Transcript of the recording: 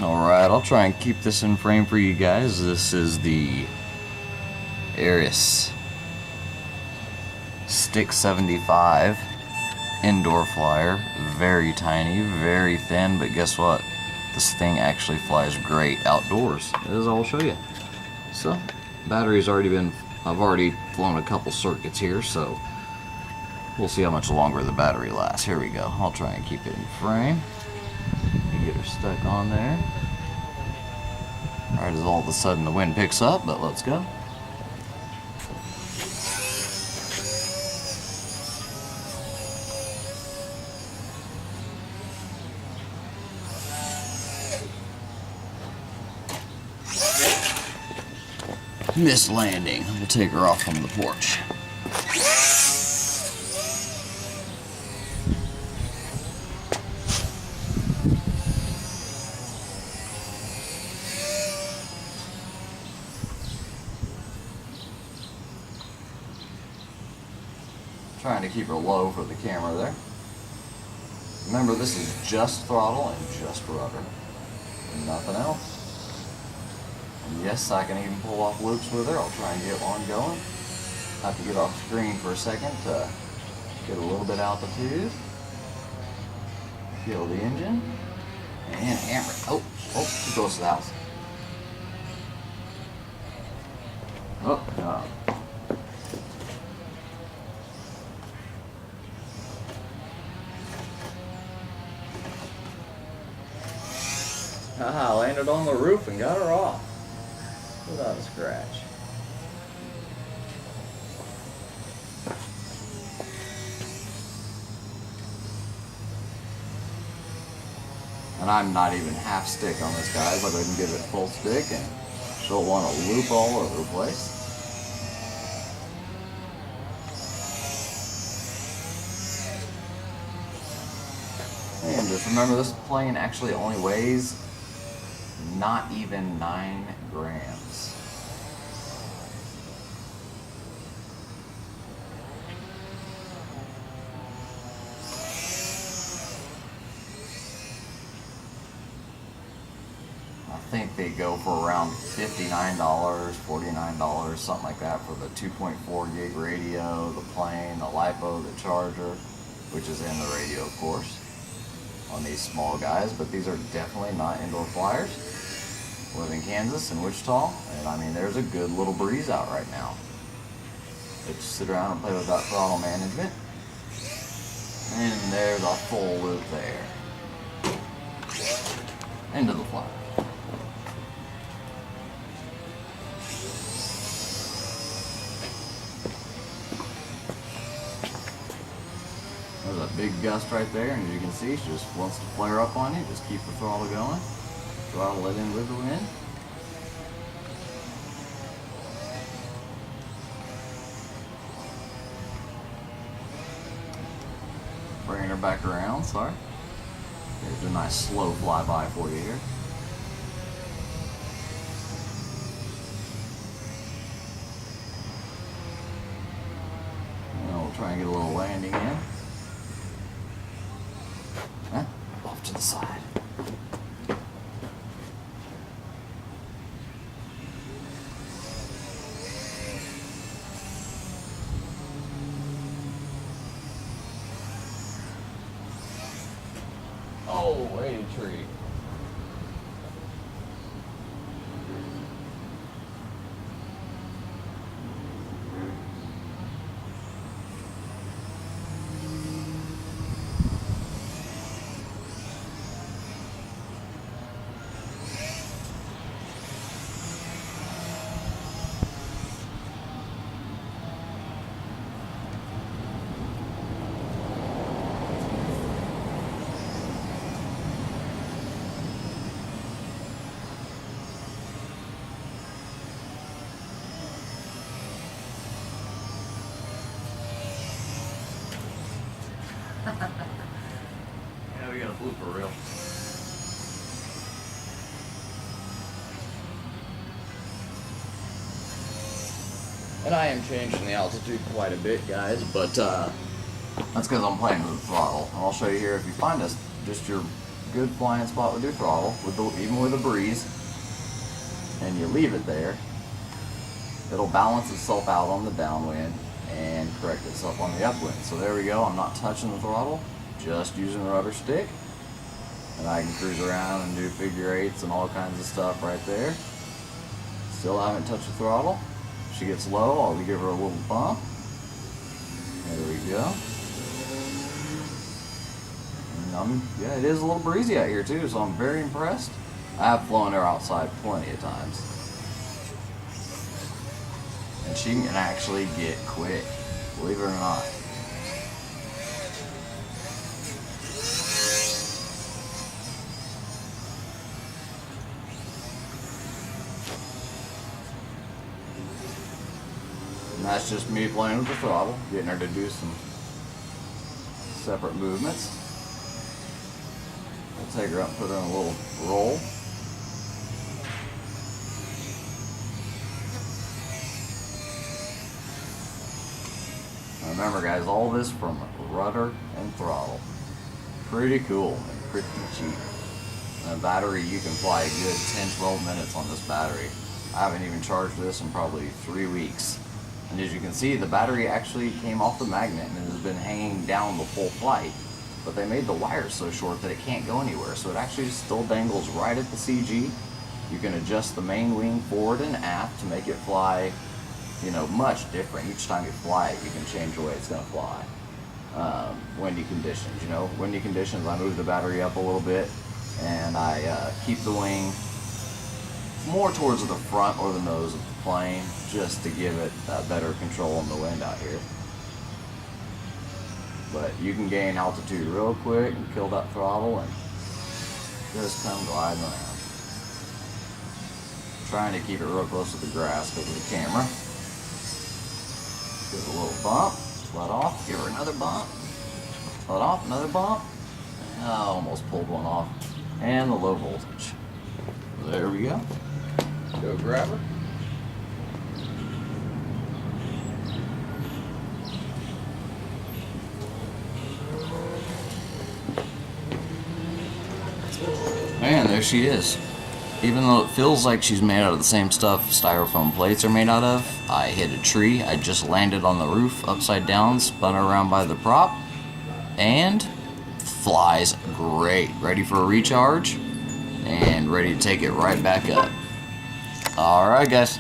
Alright, I'll try and keep this in frame for you guys. This is the Ares Stick 75 indoor flyer. Very tiny, very thin, but guess what? This thing actually flies great outdoors, as I'll show you. So, battery's already been, I've already flown a couple circuits here, so we'll see how much longer the battery lasts. Here we go. I'll try and keep it in frame. Get her stuck on there. Alright, as all of a sudden the wind picks up, but let's go. Missed landing. We'll take her off from the porch. Trying to keep her low for the camera there. Remember, this is just throttle and just rudder. And nothing else. And yes, I can even pull off loops with her. I'll try and get one going. Have to get off screen for a second to get a little bit altitude. Feel the engine. And hammer it. Oh, too close to the house. Oh, no. Haha, landed on the roof and got her off without a scratch. And I'm not even half stick on this guy, but I can give it full stick and she'll want to loop all over the place. And just remember, this plane actually only weighs not even 9 grams. I think they go for around $59, $49, something like that for the 2.4 gig radio, the plane, the LiPo, the charger, which is in the radio, of course, on these small guys. But these are definitely not indoor flyers. Live in Kansas and Wichita, and I mean, there's a good little breeze out right now. Let's sit around and play with that throttle management. And there's a full loop there. Into the flyer. There's a big gust right there, and as you can see, she just wants to flare up on you. Just keep the throttle going. Throttle it in with the wind. Bringing her back around, sorry. There's a nice slow flyby for you here. And we'll try and get a little landing in. Off to the side. Oh, a tree. Yeah, we got a blooper reel. And I am changing the altitude quite a bit, guys, but that's because I'm playing with the throttle. And I'll show you here, if you find just your good flying spot with your throttle, even with a breeze, and you leave it there, it'll balance itself out on the downwind and correct itself on the upwind. So there we go, I'm not touching the throttle, just using the rudder stick, and I can cruise around and do figure eights and all kinds of stuff right there. Still haven't touched the throttle. If she gets low, I'll give her a little bump. There we go. And yeah, it is a little breezy out here too, so I'm very impressed. I have flown her outside plenty of times. And she can actually get quick, believe it or not. And that's just me playing with the throttle, getting her to do some separate movements. I'll take her up and put her in a little roll. Now remember guys, all this from rudder and throttle. Pretty cool and pretty cheap. And a battery, you can fly a good 10-12 minutes on this battery. I haven't even charged this in probably 3 weeks. And as you can see, the battery actually came off the magnet and has been hanging down the full flight. But they made the wires so short that it can't go anywhere. So it actually still dangles right at the CG. You can adjust the main wing forward and aft to make it fly, you know, much different. Each time you fly it, you can change the way it's going to fly. Windy conditions, you know, windy conditions, I move the battery up a little bit and I keep the wing more towards the front or the nose of the plane just to give it better control on the wind out here. But you can gain altitude real quick and kill that throttle and just come gliding around. Trying to keep it real close to the grass because of the camera. Give it a little bump, let off, give her another bump, let off, another bump. I almost pulled one off. And the low voltage. There we go. Go grab her. Man, there she is. Even though it feels like she's made out of the same stuff styrofoam plates are made out of, I hit a tree. I just landed on the roof upside down, spun her around by the prop, and flies great. Ready for a recharge, and ready to take it right back up. Alright guys.